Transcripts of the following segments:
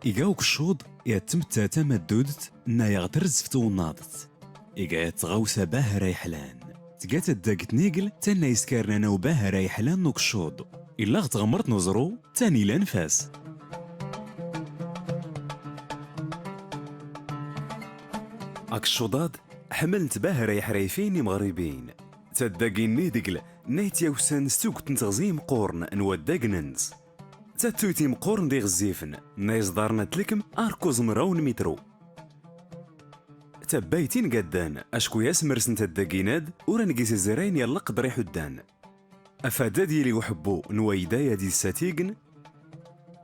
إيقاوك الشوض يتم تاتا مدودت نا يغترز فتو ناضت إيقا يتغوسا باه رايحلان تقات الداك نيقل تانا يسكارنا وباه رايحلان نوك الشوض إلا غتغمرت نزرو تاني لانفاس أك الشوضاد حملت باه رايح رايفين مغربين تداقين نيدقل نايت يوسان ستوك تنتغزيم قورن انوداق ننس تاتوتي مقورن دي غزيفن نايز دارنا تلكم اركوز مراون مترو تبايتين قدان اشكو ياسمرسن تداقيناد ورانقيس الزراين يلا قدري حدان افاداد يلي وحبو نويدايا دي الساتيقن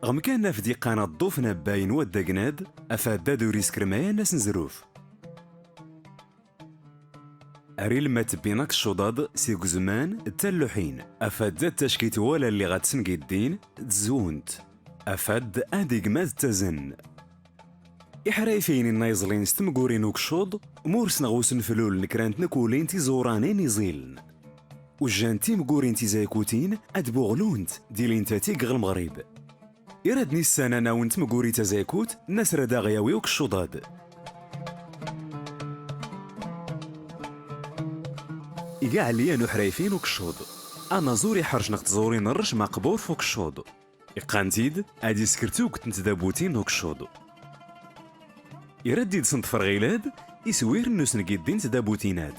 غم كان في ديقانا الضوفنا باين وداقناد افاداد وريسك رمايا ناس نزروف أريل ما تبيناك الشضاد سيق زمان التلوحين أفاد تشكيت ولا اللي غاتسنقي الدين تزونت أفاد أديق ما تزن إحرايفين النايزلين ستمقورين وكشوض مورس نغوسن فلول نكرانت نكولين تيزورانين يزيلن وجانتي مقورين تيزايكوتين أدبوغلونت ديلين تاتيق غير المغرب يرادني السنة ناونت مقوري تزايكوت ناس رادا غياوي وكشوضاد إيقا عليا نحرايفين وكشوض أنا زوري حرش نقت زوري نرش مقبور فوق الشوض إقانتيد أدي سكرتوك تنتدابوتين وكشوض يردد سنت فرغيلاد يسوير نوس نقيدين تدابوتيناد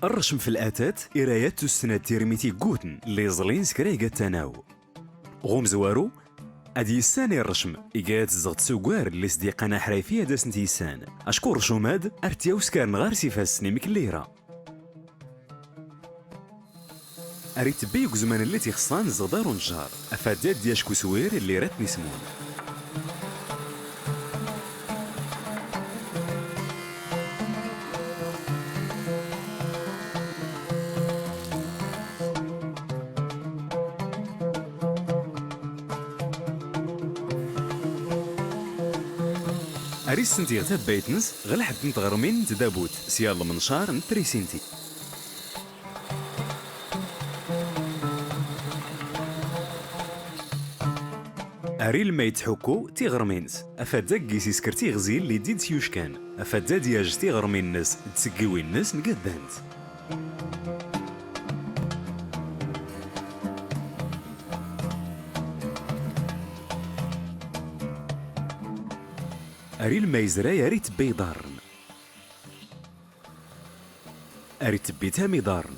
الرشم في الآتات إرايات السنة تيرميتي قوتن اللي زلين سكريقا تناو غوم زوارو أدي يساني الرشم إيقات زغت سوقوار اللي صديقانا حرايفية داس نتيسان أشكو رشوماد أرتياو سكارن غار سيفاسني مكليرا أريت بيوك زمان اللي تيخصان زغدار ونجار أفادات دياشكو سوير اللي راتني سمون أريس سنتي غتاب بايتنس غلا حد نتغرمين تدابوت سيال منشار نتريسينتي أري لما يتحكو تيغرمينس أفاد كيسي سكرتي غزيل اللي ديد سيوشكان أفاد دياج تيغرمين الناس تسقيوي الناس نقدانت أري لما يزرا أري تبي دارن أري تبي تامي دارن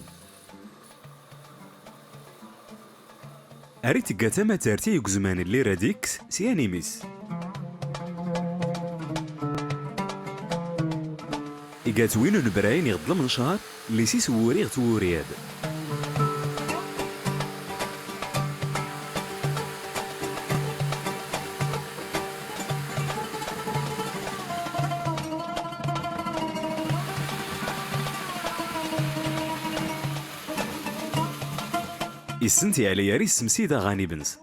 أري تقاتا ما تارتي يقزمان اللي راديكس سياني ميس إيقات وينو نبراين يغضل من شهر اللي سيس ووري غتورياد السنتي على ياريس سمسيدة غاني بنس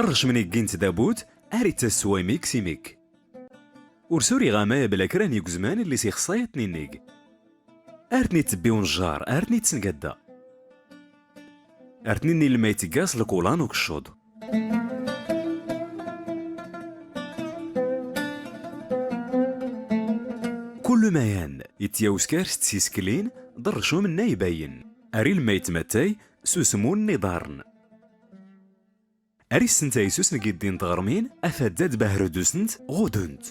الرش من يقين تدابوت أري تسوي ميك ورسوري غامايا بلا كران يقزمان اللي سيخصايتني نيق أرتني تبي ونجار أرتني تسنقدا أرتني لما يتقاس لكولان وكشود كل ما يان يتياوسكار ستسيسكلين ضرشو منا يباين أري لما يتمتاي سوسمون نضارن أريس سنتا يسوس نقيدين تغرمين أفاداد بهردو سنت غودنت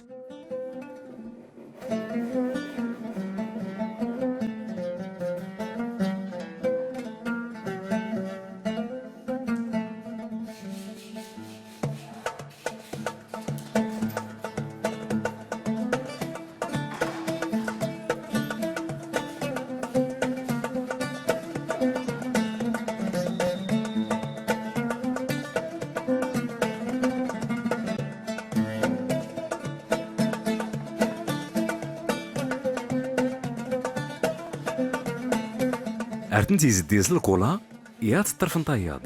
ارتنتي زديز الكولا يا تطرف نطياض.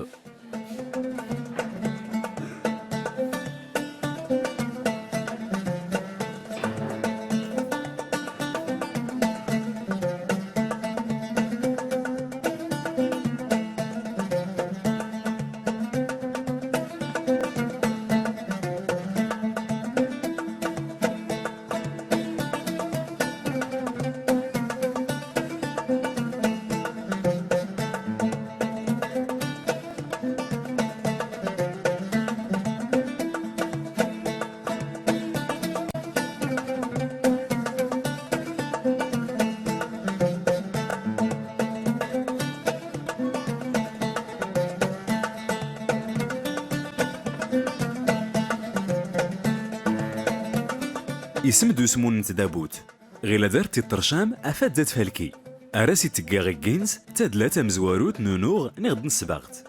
اسم دوسمون نتدابوت غيلا دارت الطرشام افاد ذات فالكي اراسي تقا غيكينز تادلات مزواروت نونوغ نغد نسباغت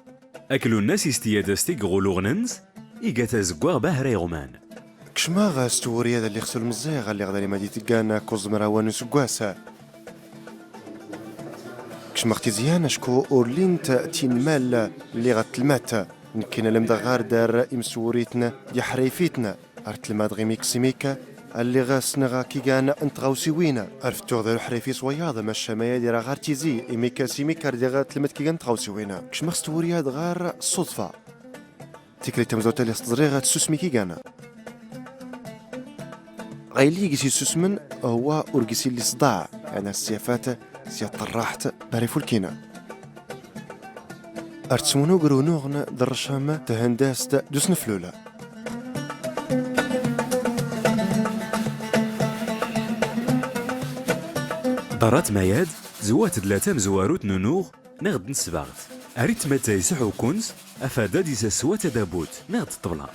اكلو الناس يستيادستيك غولوغننز ايقاتا زقواغ باهري غمان. كشما غاستوري هذا اللي خسر المزيغ اللي غدا ما دي تلقانا كوز مراوان سكواسا كشما اختي زيان شكو اورلين تين مال اللي غتلمات نكينا لمدغار دار امسوريتنا دي حريفيتنا عرفت الماد غيميك سيميكا اللي غاسنا كي كانا انت غاوسيوينا عرفتو ذا الحريفي صوياض ما الشمايا دي راه غار تيزي ايميكا سيميكا دي غاتلمات كي كانت غاوسيوينا كشما ستوري هاد غار الصدفه تيكري تمزوتا اللي صدري غاتسوسمي كي كانا غايلي يجي سوسمن هو أورجيسي اللي صداع يعني السيافات سيا طراحت باري فولكينا ارتسمونو قرونوغن درشام تهنداست دوس نفلولا دارات مياد زوات دلاتا مزواروت نونوغ نغد نسباغت اريت متى يسحو كونز افادا ديسا سوا تدابوت نغد الطبلة.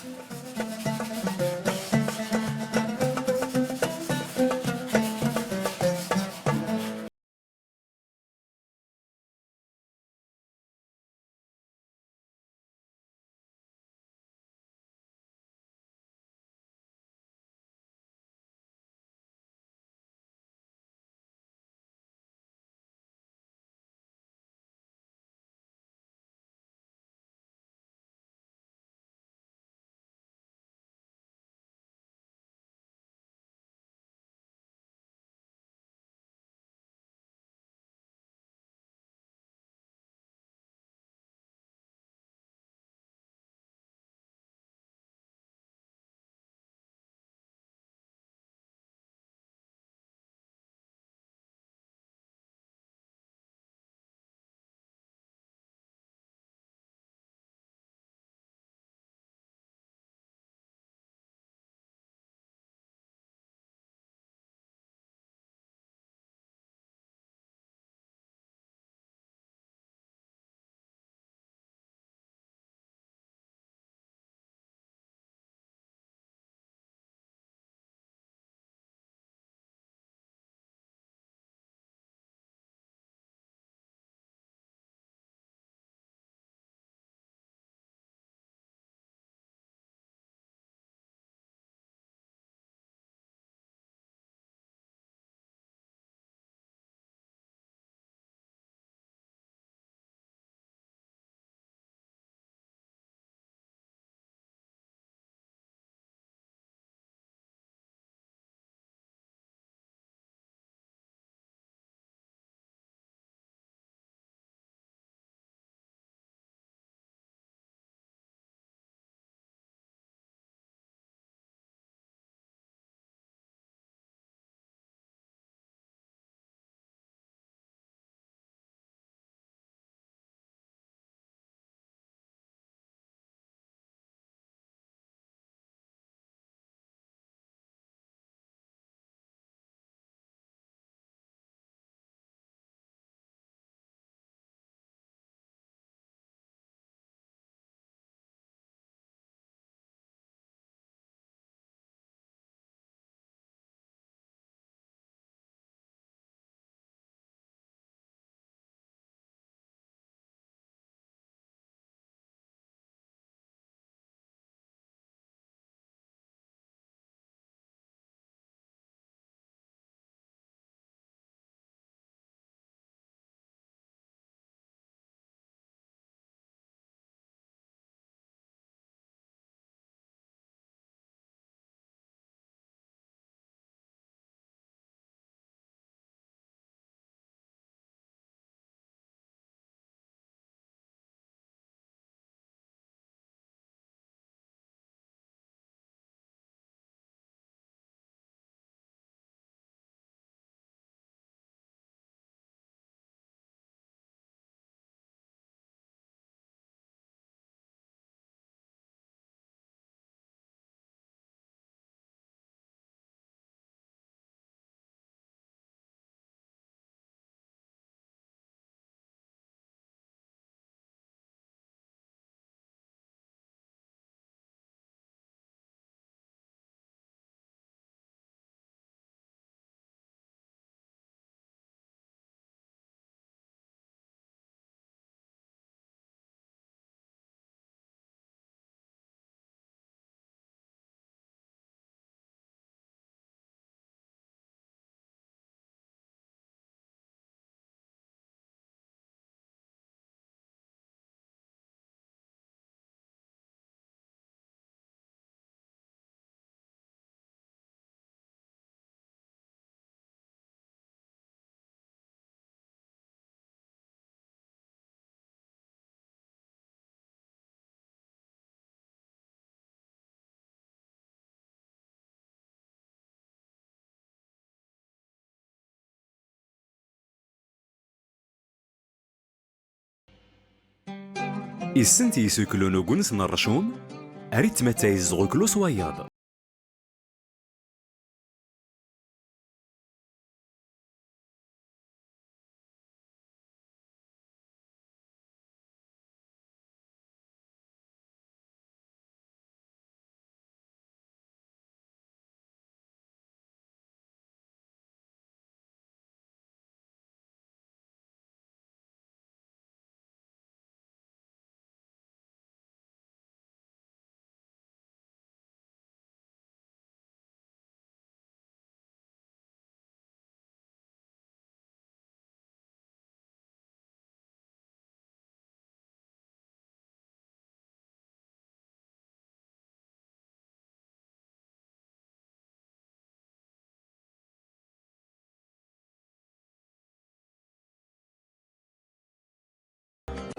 إسنتي يسوكلو نوغونس نرشوم أريت متى يزغوكلو صوياد.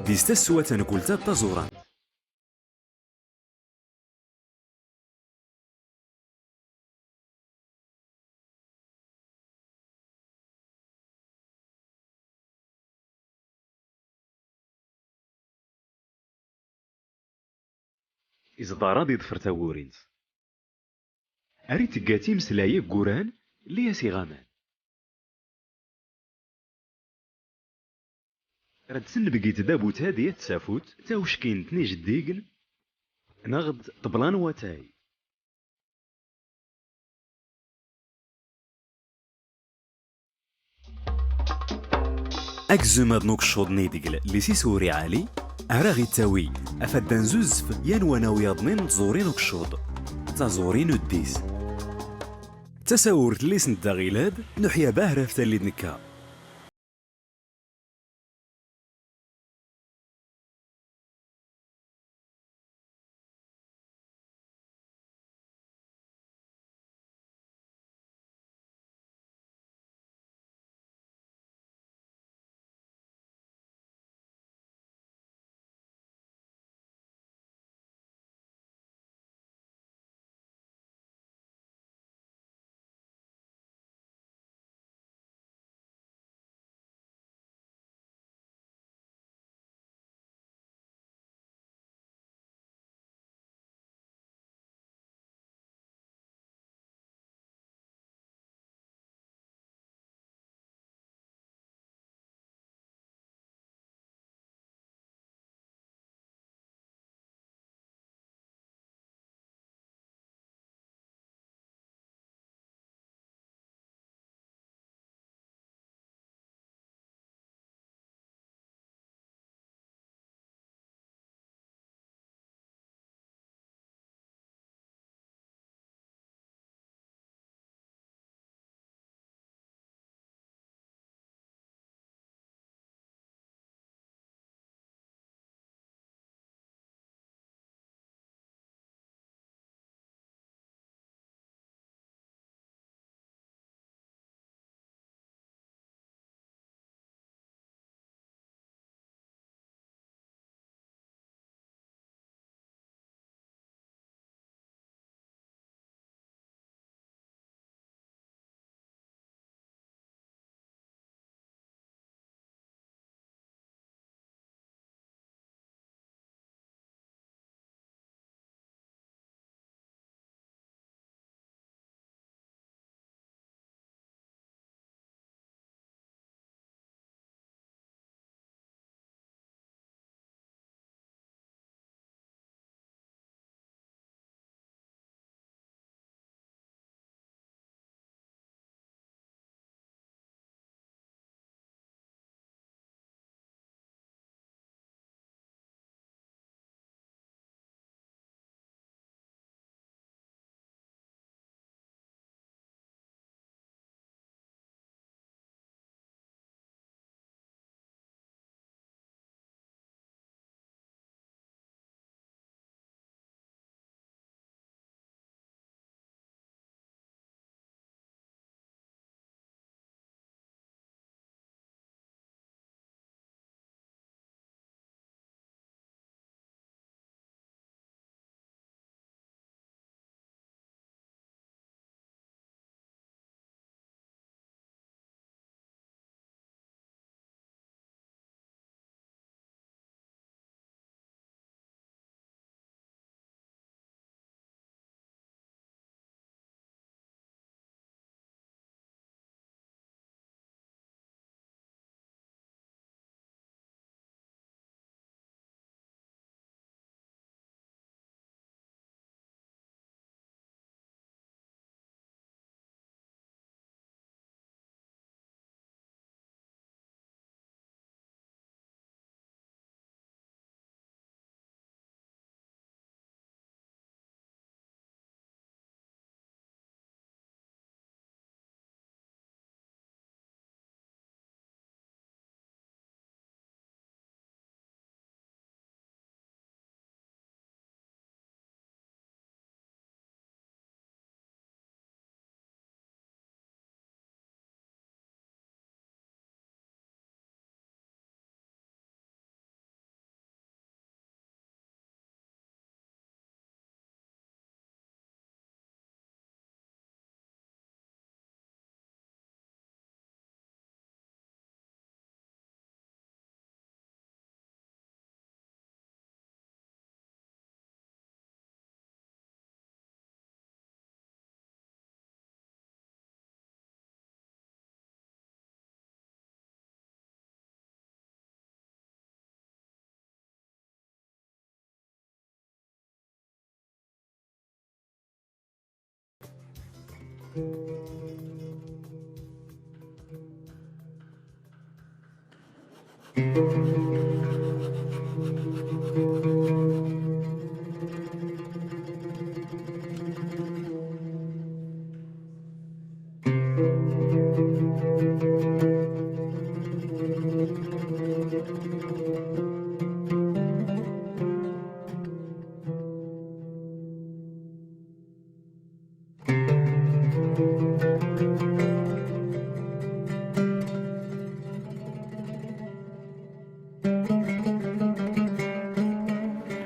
ديستسوة تنكولتا تازوران. إزدارا دي ضفر تاورينت. أريت قاتي مسلاية قوران لي ياسي غامان. ردسن بقيت دابوت هادية تسافوت تاوشكين تنيج الديقن نغد طبلان واتاي. أكزوما دنوك الشوضني ديقل لي سيسوري عالي أراغي تاوي أفدان زوزف يانوانا وياضنين تزورين وكشوض تزورين وديس تساورت ليس نداغيلاد نحيا باهرة في تالي دنكا.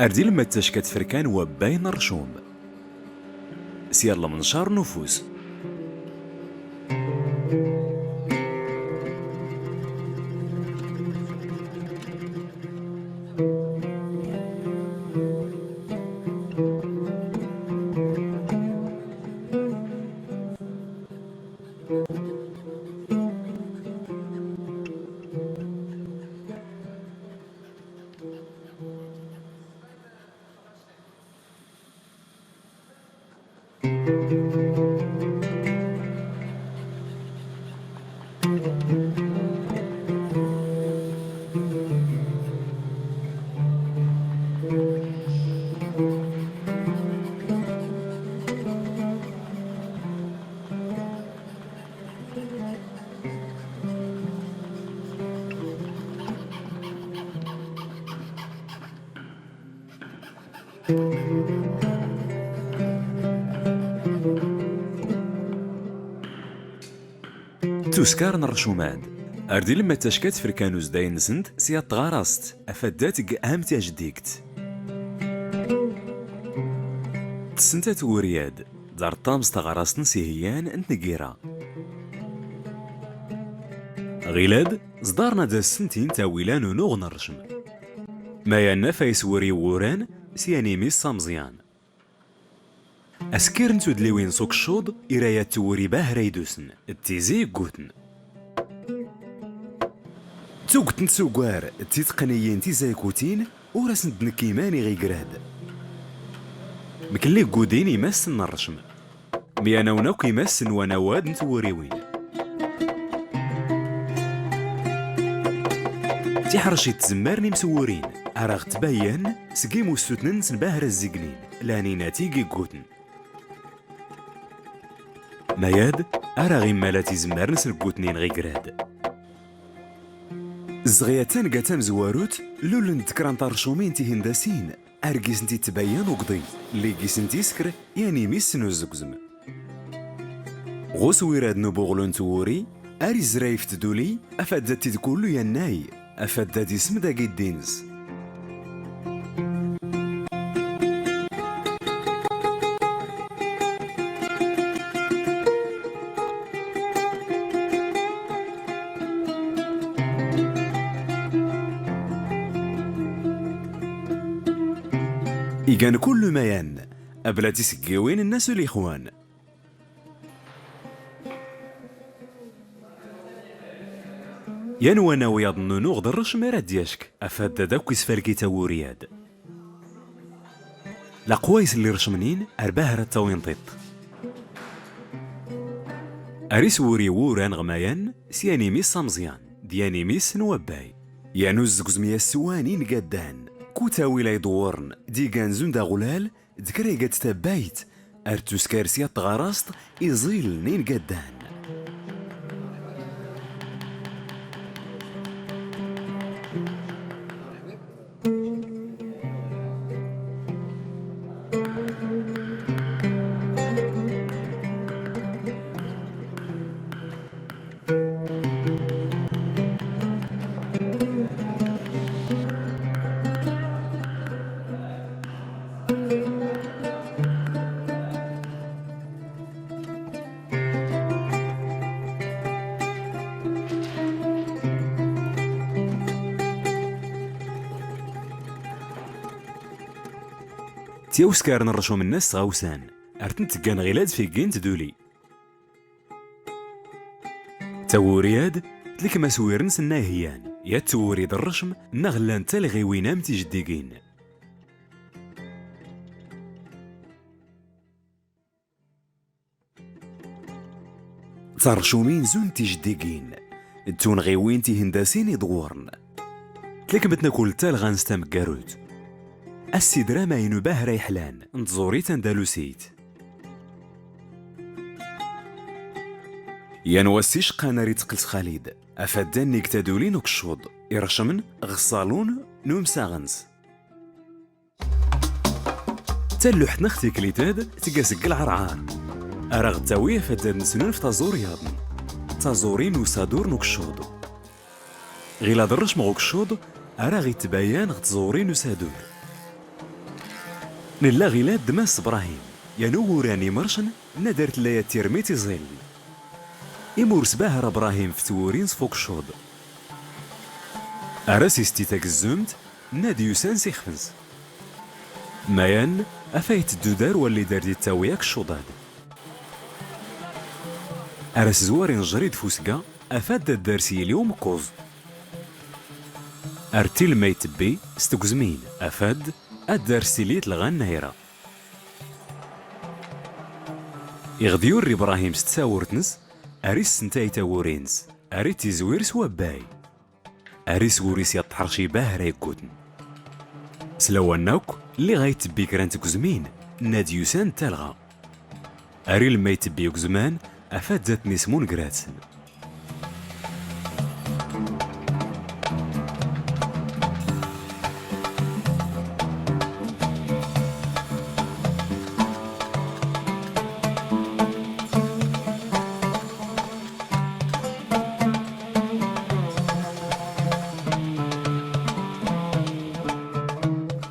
أردي لما تشكت فركان وباين الرشوم سيال منشار نفوس. توسكار الرشوماد أردي لما تشكت فركانو زداين نسنت سيات غاراست أفدات أهمتي أجديكت تسنتات ورياد دار طامس تغاراست نسيهيان انت نقيرا غيلاد صدارنا دا السنتين تاويلان ونوغ نرشم ما ينفى يسوري ووران سياني ميس مزيان أسكير نتو دليوين سوك الشوض إرايات توري باه ريدوسن التيزي قوتن توقتن تسوقوار تيتقنيين تيزاي كوتين وراسن دنكيماني غي قراد مكلي قودين يمسن الرشم ميانا وناوك يمسن ونواد نتوريوين تيحرشي تزمارني مسورين أراغ تبين سقيمو ستوتنن سنباهر الزقنين لانينا تيقي قوتن ماياد أراغي مالاتي زمارن سنقوتنين غي قراد الزغياتان قاتام زواروت لولن تكران طارشومين تيهنداسين أرقيس انتي تبين وقضي ليقيس انتي سكر يعني ميسنو الزقزم غوس ويراد نبوغلون توري أري زرايف تدولي أفادات تدكولو يناي أفادات اسم داقي الدينز إيقان كل ميان أبلا تسقيوين الناس الإخوان ينوانا ويظنو نوغ الرش ميراد دياشك أفاد داك يسفالكي تاورياد لقوايس اللي رشمنين أرباه رتاوين طيط أريس وري ووران غمايان سياني ميس مزيان دياني ميس نوباي يانو الزقزمية السوانين قدان كوتا ويلا يدورن ديقان زوندا غلال ذكري قد تبايت أرتوس كارسيا تغاراست إزيل نين قدان تيوسكار نرشو من الناس غاوسان أرتن تقان غيلاد في قين تدولي تورياد تلك ما سويرن سناهيان يا توريد الرشم نغلان تالغي وينام تيجديقين ترشومين زون تيجديقين تون غيوين تيهنداسين يدورن تلكمتنا كل تال غانستام كاروت السيدرا ما ينباه ريحلان نتزوريت اندالوسيت ينوسيش قاناري تقلت خالد افدان نيكتادولين وكشوض يرشمن غصالون نوم ساغنس تلو حتنا ختي كليتاد تقاسق العرعان اراغ تاويه فدان نسنون في تازور ياضن تازورين وسادور نوكشوض غيلا درش مغوكشوض اراغ يتبايان غتزورين وسادور نلا غيلا دماس ابراهيم ينوراني مرشن ندرت ليا تيرميتي زيل إمورس باهر ابراهيم في تورين فوق شوض اراسي ستيتاك الزومت نادي يسان سيخفنس مايان افايت الدودار واللي دار دي تاوياك الشوضاد اراس زوارين جريد فوسكا افاد الدارسي اليوم كوز ارتيل ما يتبي استقزمين افاد الدارسي ليت لغنايرة يغديور ابراهيم ستساورتنس اريس سنتاي تاورينس اريت يزوير سوا باي اريس وريس يطحرشي باهر يكوتن سلواناوك اللي غايتبي كرانت كزمين نادي يسان تالغا اري لما يتبي كزمان افاد ذات نسمون كراتسن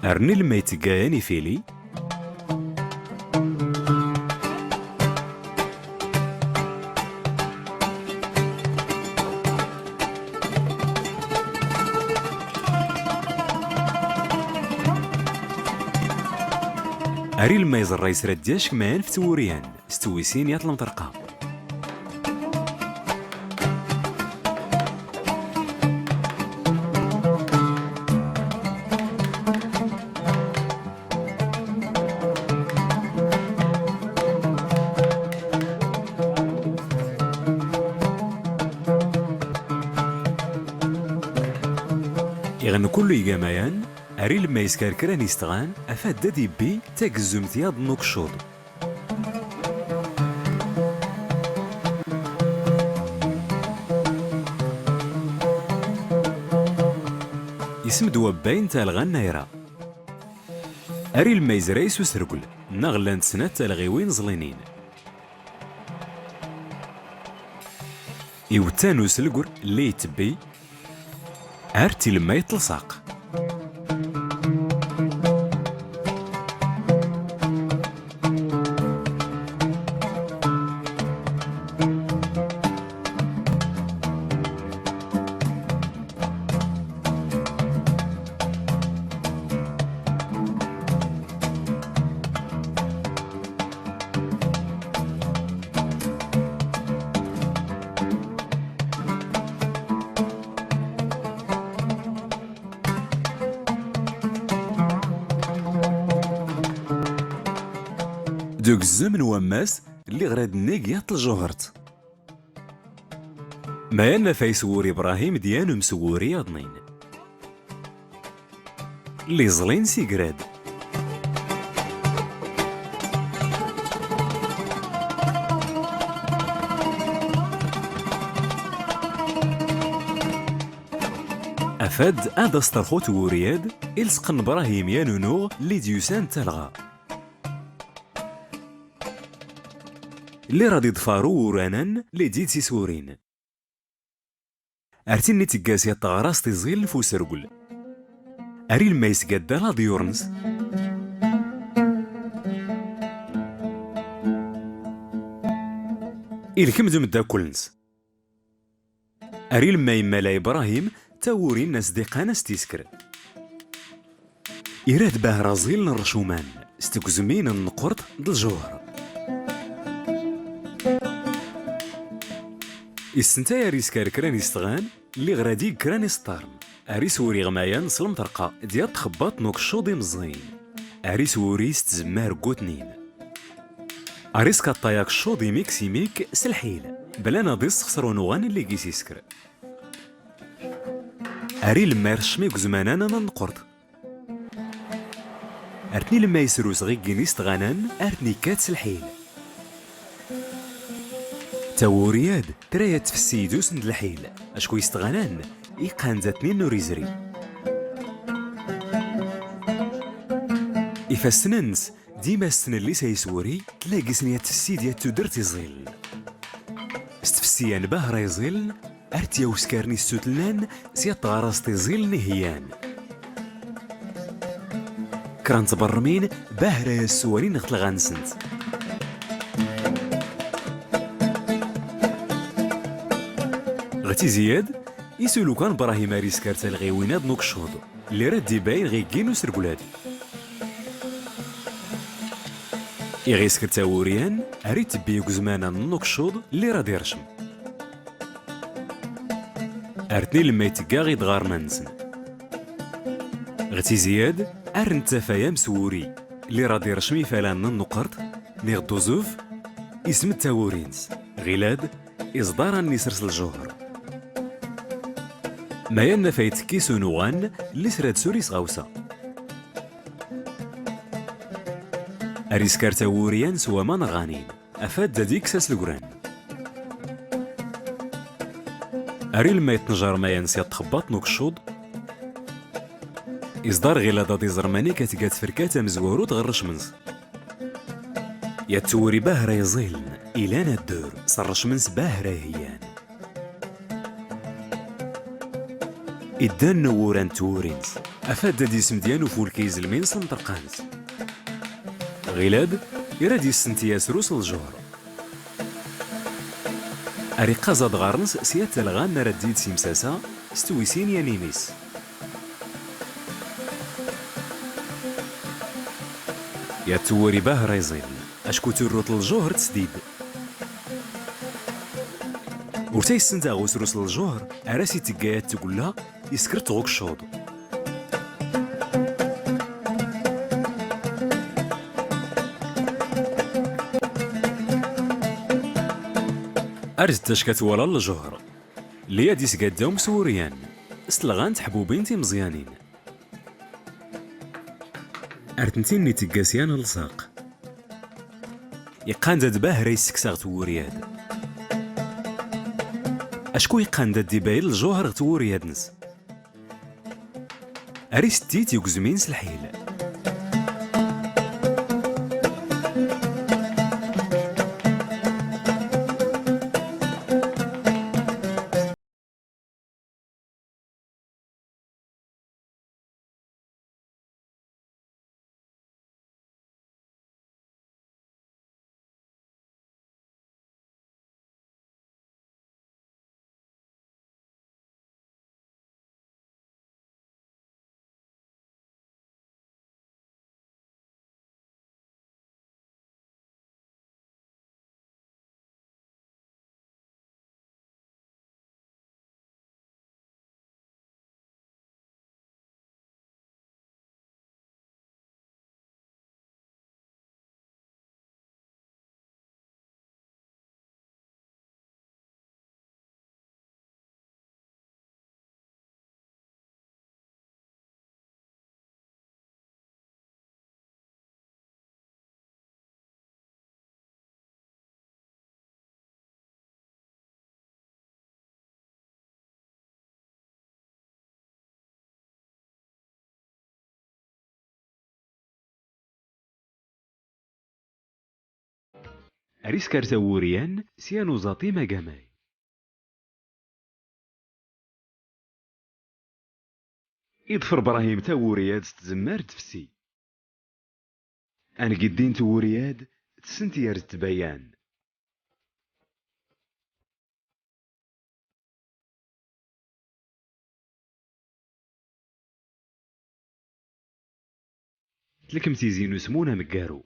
أرني لما يتقاياني فيلي أري لما يزر يسرد دياش كمان في توريان ستويسين يطلم طرقا يغن كله يقاميان أري لما يسكركران يستغان أفاد دادي بي تاك الزمتياض نوكشوض يسم دوابين تالغان نايرا أري لما يزريس وسرقل نغلان سنة تالغيوين زلينين يوتانو سلقر اللي يتبي أرتي لما يتلصق دوك الزمن وماس اللي غراد نيقيات الجوهرت ما يانا فايسور ابراهيم ديانو مسوري اضنين اللي زلين سيقراد افاد هذا استرخوت ورياد السقن ابراهيم يانو نوغ اللي ديوسان تلغى اللي رادي ضفارو ورانان اللي ديد سيسورين ارتيني تقاسي الطغراس تزغيل نفوس رقل اري لما يسقاد لا ديورنس إلكم دم دا كلنس اري لما يمالا ابراهيم تاورين ناس ديقانا ستيسكر إراد باه رازيل الرشومان استكزمين النقرط دالجوهر السنتايا ريس كركران يستغان اللي غرادي كران يسطارن اريس وري غمايان سلم طرقا ديال تخباط نوك شوضي مزين اريس وريس تزمار قوتنين اريس كطاياك شوضي ميكسيميك سلحيل بلا نضيس خسرو نوغان اللي كيس يسكر. أري لما يرشمي زمانان أنا نقرد. أرتني لما يسروس غي كينيس تغانان أرتني كاتس الحيل. تاورياد ترايات في السيدوس ند الحيل أشكو يستغانان إيقان ذاتني نوريزري. إفاسننس ديما السن اللي سيسوري تلاقي سنيات السيديات تدرتي زيل. استفسيان باهرا يزيل أرتيا وسكارني السوتلان سيات غراستي زيل نهيان. كرانت برمين باهرا يسوارين نختل غانسنت. غتي زياد يسولو كان براهيم ريسكارتا الغيوينات نوكشوض اللي راد ديباين غي كينو سرقلادي. يغيسكر تاوريان أريد تبيك زمانا نوكشوض اللي راد يرشم. أرتني لما يتقا غي دغارنا نسن. غتي زياد أرن تافايا مسوري اللي راد يرشمي فلان النقرط نيغدو زوف اسم التاورينس غيلاد إصدارا نسرس الجوهر. ما ينا فايتكي سونوغان اللي سراد سوريس غاوسا. أريسكار تاوريان سوا ما نغانين أفاد داديك ساس القران. أري لما يتنجر ما ينسي تخبط نوكشوض إصدار غيلا دادي زرماني كاتقات فركاتا مزوارو تغرش منس. يا توري باهرا يزيلن إلانا الدور صرش منس باهرا هيان. إدان نوران تورينس أفاد دادي سمديان وفولكيز المين سنطرقانس. غيلاد يراد يسنتياس روس الجوهر. أري قازا دغارنس سيات الغان رديد سيمساسا ستويسين يانينيس. يا توري باهرا يزيل أشكو تروط الجوهر تسديد. ورتا يسنتا غوس روس الجوهر أراسي تقايات تقولها يسكرت غوك الشوض. أرز تشكات ولا الجوهر اللي يادي سقادهم سوريان استلغان تحبوبين مزيانين. أرتنتيني تقاسيان الساق يقان داد باهرا يسكساغ تورياد. أشكو يقان داد ديبايل الجوهر تورياد نس. أريستيت يقزمين سلحيل. أريسكار تاوريان سيانو زاطي ماقاماي. يضفر براهيم تاورياد تزمار تفسي. أنا قدين تورياد تسنتيار تبيان. تلكم تيزينو سمونا مقارو.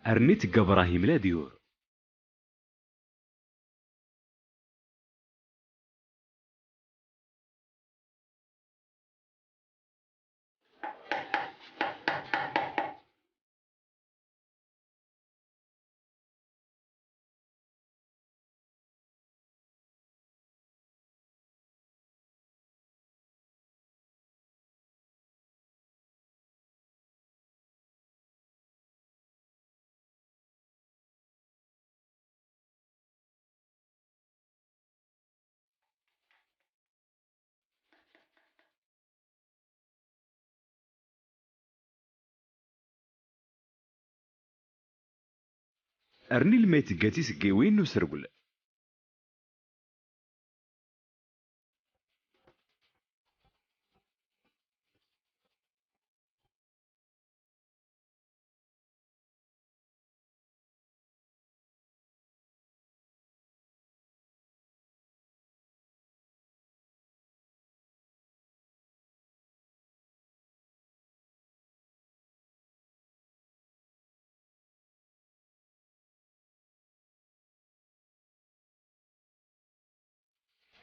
أرنيت إبراهيم لا ديور. أرني لما يتقاتي سقيوين وسرقل.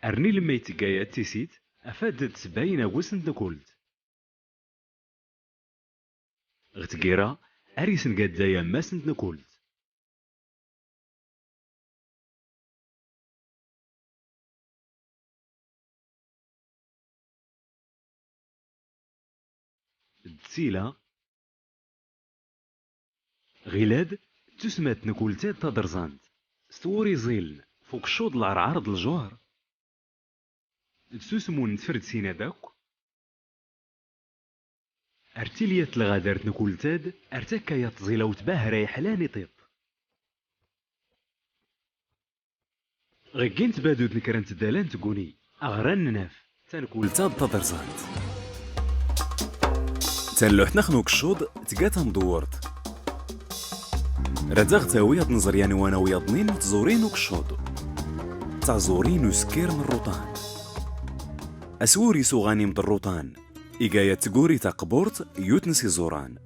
أرني لما يتقايا تيسيت أفاد تسبعين أغوس ندكولت. غتقيرا أريسن قدايا ماس ندكولت. التسيلة غيلاد تسمات نكولتات تدرزانت ستوري زيلن فوق الشوط العرعرض الجوهر تسوسمون تفرد سينا داك ارتيليات الغادرت نكولتاد ارتكا يتزيلا وتباهرا يحلاني طيب غيكين تبادود نكرانت دالان تقوني اغران ناف تنكولتاد تدرزانت تنلوح نخنوك الشوط تقاتا مدورت ردغت ويض نظريان وانا ويضنين تزورين وكشوط تعزورين وسكير من الروطان أسوري سوغاني من الروطان إيقايا تقوري تقبورت يوتنسي زوران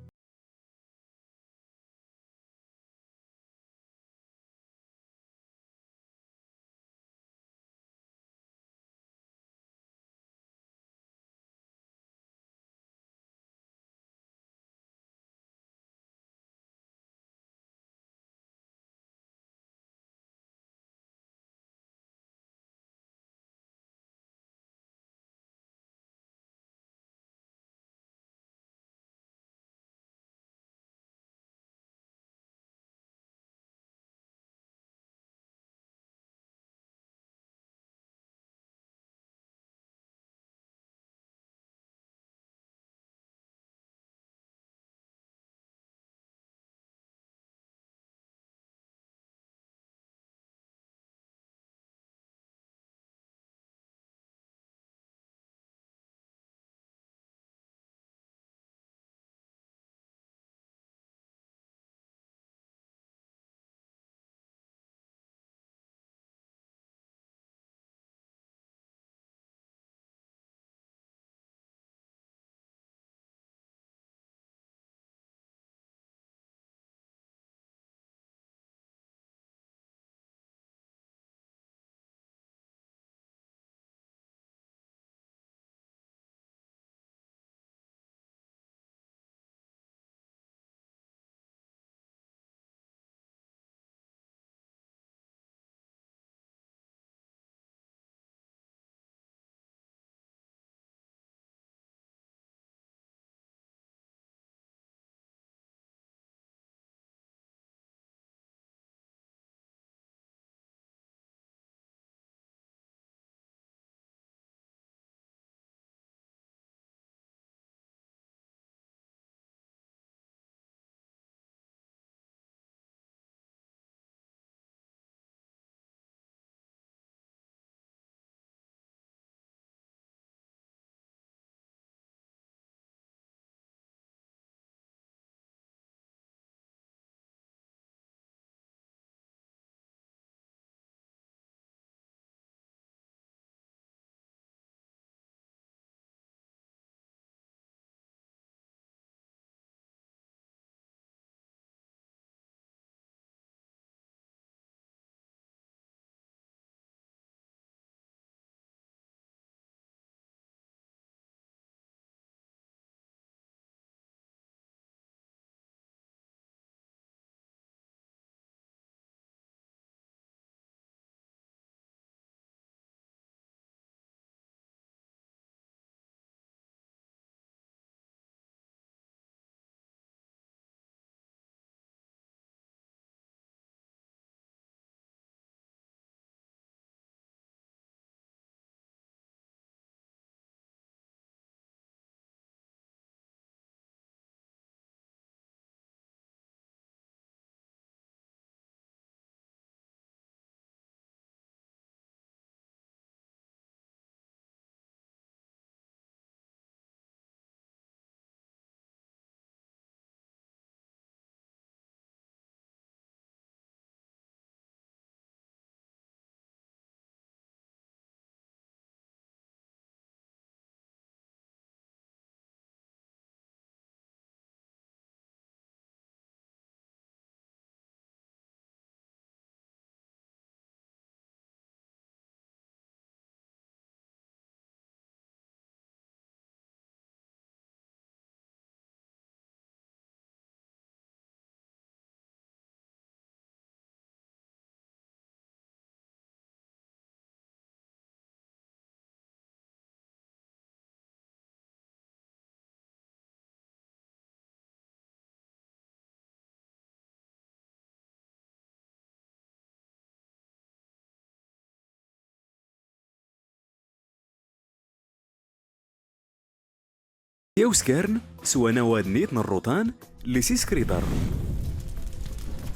يوسكارن سوا نواد نيت الروطان اللي سيسكري دار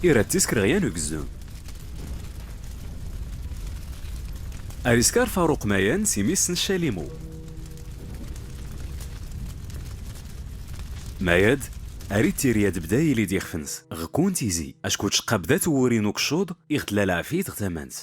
إيراد تسكر غيان وكزون أريسكار فاروق مايان سيميس نشاليمو ماياد أريد تيرياد بداي لي ديخ فنس غكون تيزي أشكو تشقاب ذات ورينو كشوض يغتلا العفيت غتامانت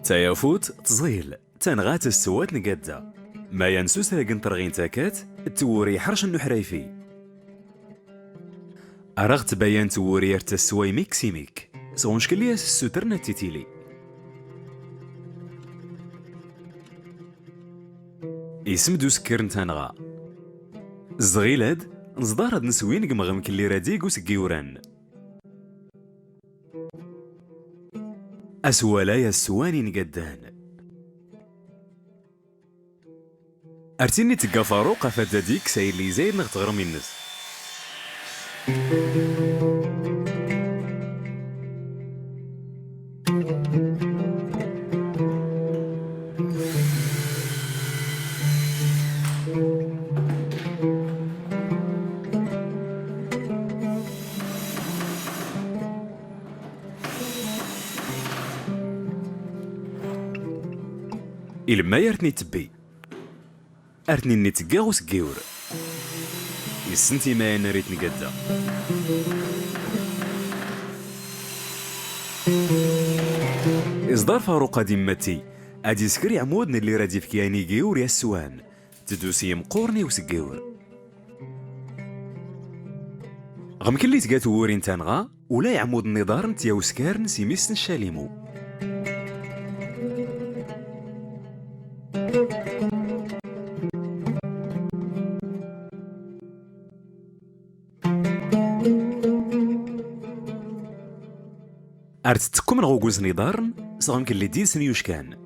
تايافوت تزيل تنغات السوات نقادا ما ينسوس راقن ترغين تاكات التوري حرش النحريفي أرغت بيان توري ارتسوي ميك سغنش كلياس السوترنا تيتيلي اسم دو سكرن تنغا الزغيلاد نصدار هاد نسوين قمغم كلي راديق وسقيوران أسوالايا السواني نقدان أرتيني تقى فاروق فداديك سايلي زايد نغتغر من الناس إلما يرتني تبي أرتني نتقا وسقيور يسنتي ما ينريت نقدا إصدار فاروق ديمتي أدي سكري عمودنا اللي رادي في كياني قيور يا السوان تدوسي مقورني وسقيور غم كلي تقاتو ورين تانغا ولا يعمود النظار نتيا وسكارن سيميس نشاليمو أرتتكم من غوغوز نضارن صغم كل دين سنيوش كان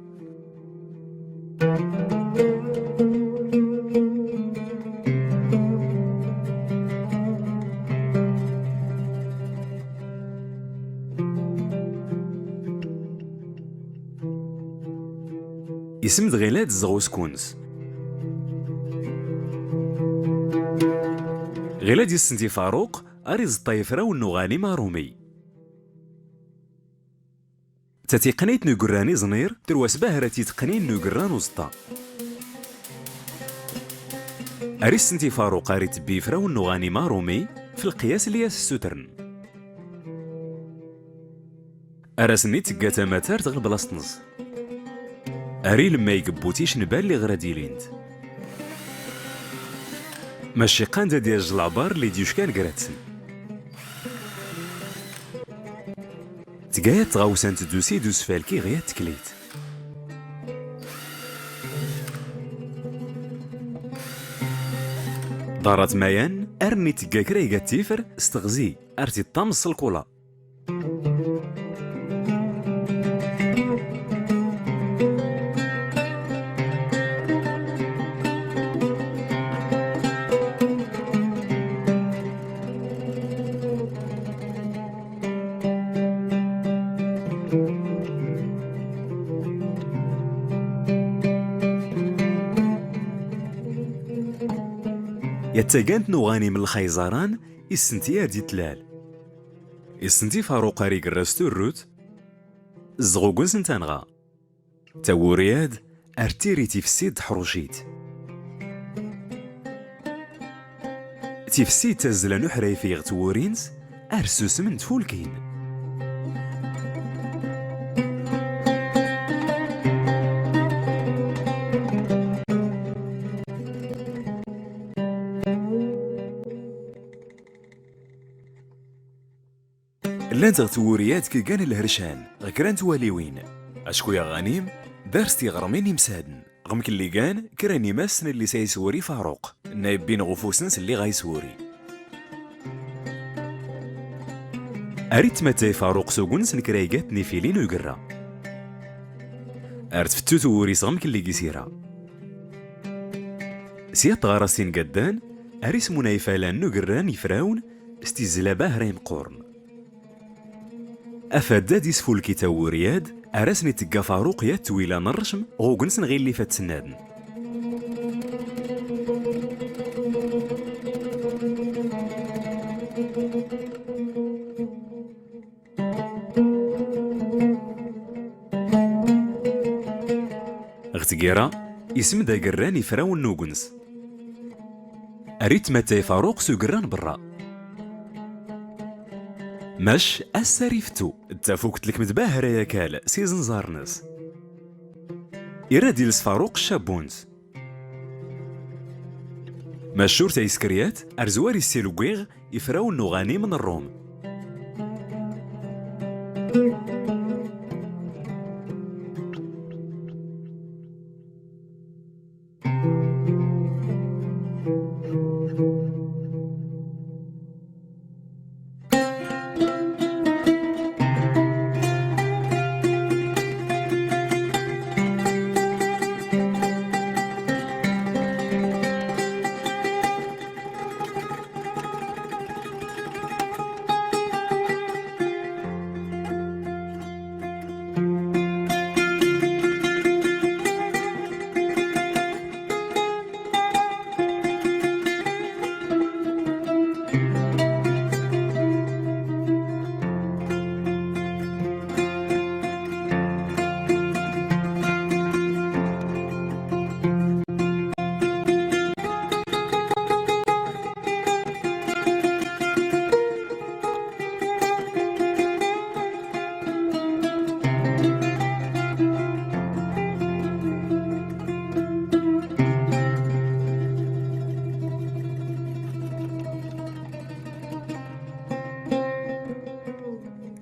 اسم دغيلات زغوس كونس غيلاد يسنتي فاروق أريز الطيفرة والنغاني مارومي تاتي قنيت نوغراني زنير ترواس باهرتي تقنين نوغران وسطا أريز سنتي فاروق أريد بيفرة والنغاني مارومي في القياس اللي السوترن أراسني تقا تماتار تغلب لاستنز أري لما يقبوتيش نبال لي غرادي لينت ماشي قاندا ديال العبار اللي ديوش كان قراتسن تقايا تغاوسان تدوسي دوس فالكي غيا تكليت دارت مايان أرني تقا كريقا تيفر استغزي أرتي طامس الكولا يتقانت نوغاني من الخيزران يسنتي دي تلال يسنتي فاروق ريق الرستو الروت الزغوغون سنتانغا تاورياد ارتيري تيفسيد حروشيت تيفسيد تزلانو حريفي غتورينز ارسوس من تفولكين لانت غتوريات كي كان الهرشان غكران تواليوين اشكو يا غنيم دارستي غرميني مسادن غمك اللي كان كراني ماسن اللي سيسوري فاروق نايبين غفوسنس اللي غايسوري أريت متى فاروق سوغنس نكرايقات نيفيلين ويقرا أرت فتوتو وريسغم كلي قيسيرا سيات غارسين قدان أريس منايفالان نقران يفراون استيزلاباه ريم قورن أفاد ديس فولكي تاورياد أرسني تقا فاروق يا تويلا نرشم غوغنسن غير اللي فات سنادن غتقيرا اسم دا قران يفراون نوغنس أريت متى فاروق سو قران برا ماش أساريفتو تافوكت لك متباهرة يا كال سيزن زارنس إرادي لسفاروق شابونز ماشور تايسكريات أرزواري السيلوغيغ يفراو النغاني من الروم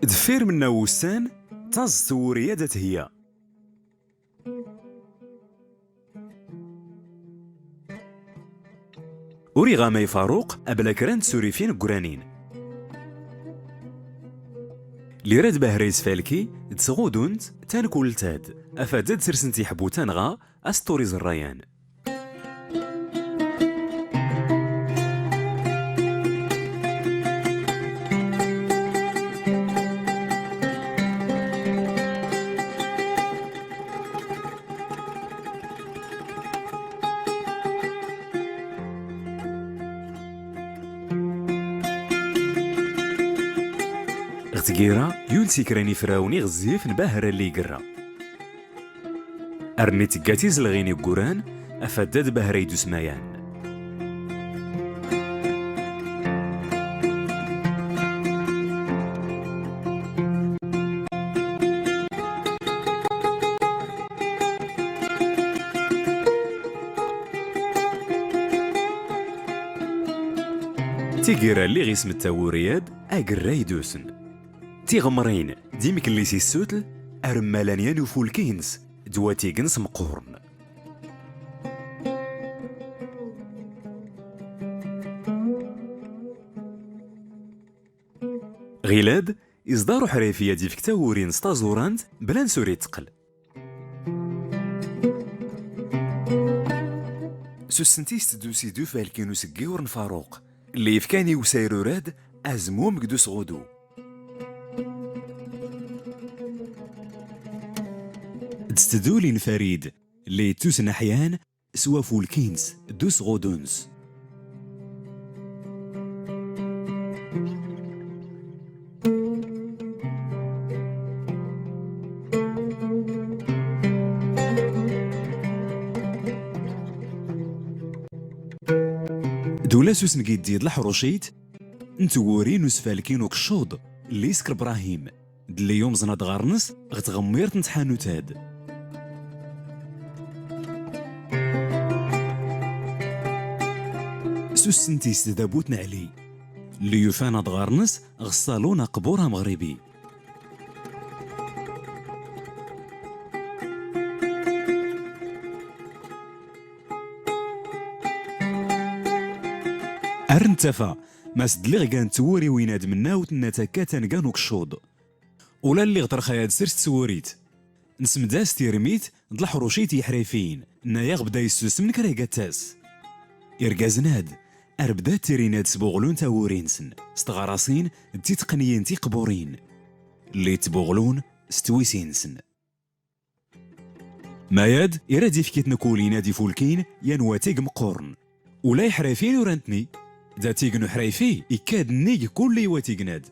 دفير منا وسان تاز ثوريادة هي أوريغامي فاروق أبلا كرانت سوريفين قرانين اللي راد بهريز فالكي تسغودونت تانكول تاد أفادد سرسنتي حبو تانغا أستوريز الريان غتقيرا يولسي كراني فراوني غزيف نباهر اللي يقرا أرني تقاتي زلغيني قران أفداد بهريدو سمايان تيقيرا اللي غيسم التاورياد أقرا يدوسن تيغمرين ديمك اللي سي السوتل أرمالانيان وفولكينز دواتي قنس مقورن غيلاد إصدار حريفية ديفك تاورين ستازورانت بلان سوري تقل سوسنتيست دوسي دو فالكينو سقيورن فاروق اللي يفكاني وسايروراد أزموم قدوس غدو تستدولين فريد اللي توسن أحيان سوا فولكينز دوس غودونز دولا سوسن قيديد الحروشيت نتورين وسفالكينو كشوض اللي يسكر إبراهيم دلي يوم زناد غارنس غتغميرت نتحانو تاد سوسنتي استدابوتنا علي اللي يفانا دغارنس غصالونا قبورها مغربي ارنتفا ما سدلغ كان توري ويناد منا وتناتا كاتن كانو كشوض ولا اللي غطر خياد سرت توريت نسمداس تيرميت دلحروشيت يحريفين نايا غبدا يسوس من كريغاتاس إرقازناد أربدا تيريناد سبوغلون تاورينسن ستغراسين تيتقنيين تيقبورين اللي تبوغلون ستويسينسن ماياد إرادي فكيت نكولي نادي فولكين ينواتيق مقورن ولا يحريفين ورانتني دا تيقنو حريفي إكاد نيق كل يواتيقناد